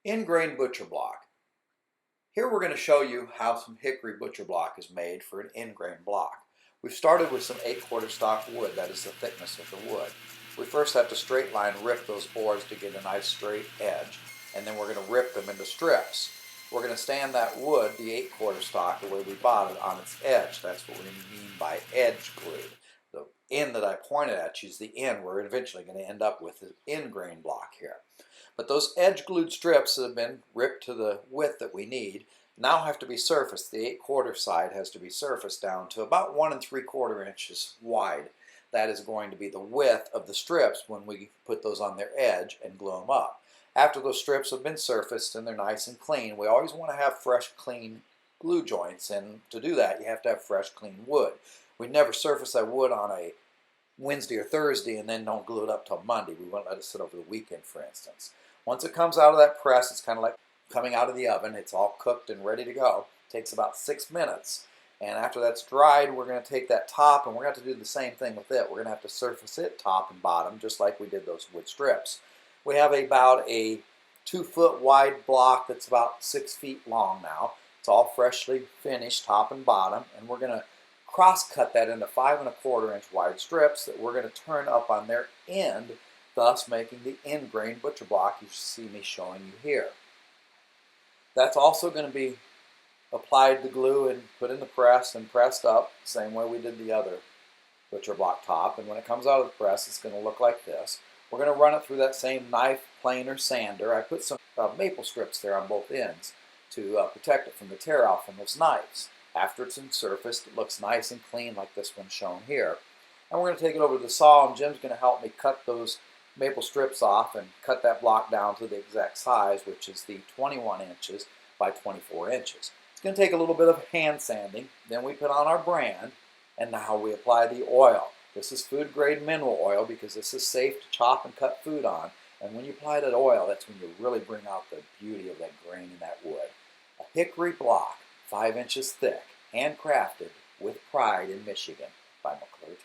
In-grain butcher block. Here we're going to show you how some hickory butcher block is made for an in-grain block. We've started with some 8/4 stock wood, that is the thickness of the wood. We first have to straight line rip those boards to get a nice straight edge, and then we're going to rip them into strips. We're going to stand that wood, the 8/4 stock, the way we bought it, on its edge. That's what we mean by edge glued. The end that I pointed at you is the end we're eventually going to end up with the in-grain block here. But those edge glued strips that have been ripped to the width that we need now have to be surfaced. The 8/4 side has to be surfaced down to about 1 3/4 inches wide. That is going to be the width of the strips when we put those on their edge and glue them up. After those strips have been surfaced and they're nice and clean, we always want to have fresh, clean glue joints, and to do that you have to have fresh, clean wood. We never surface that wood on a Wednesday or Thursday and then don't glue it up till Monday. We won't let it sit over the weekend, for instance. Once it comes out of that press, it's kind of like coming out of the oven. It's all cooked and ready to go. It takes about 6 minutes. And after that's dried, we're going to take that top and we're going to have to do the same thing with it. We're going to have to surface it top and bottom just like we did those wood strips. We have about a 2-foot wide block that's about 6 feet long now. It's all freshly finished top and bottom, and we're going to cross cut that into 5 1/4 inch wide strips that we're going to turn up on their end, thus making the in-grain butcher block you see me showing you here. That's also going to be applied to glue and put in the press and pressed up, same way we did the other butcher block top. And when it comes out of the press, it's going to look like this. We're going to run it through that same knife, planer, sander. I put some maple strips there on both ends to protect it from the tear off from those knives. After it's been surfaced, it looks nice and clean like this one shown here. And we're going to take it over to the saw, and Jim's going to help me cut those maple strips off and cut that block down to the exact size, which is the 21 inches by 24 inches. It's going to take a little bit of hand sanding. Then we put on our brand, and now we apply the oil. This is food grade mineral oil because this is safe to chop and cut food on. And when you apply that oil, that's when you really bring out the beauty of that grain in that wood. A hickory block, 5 inches thick, handcrafted with pride in Michigan by McClure.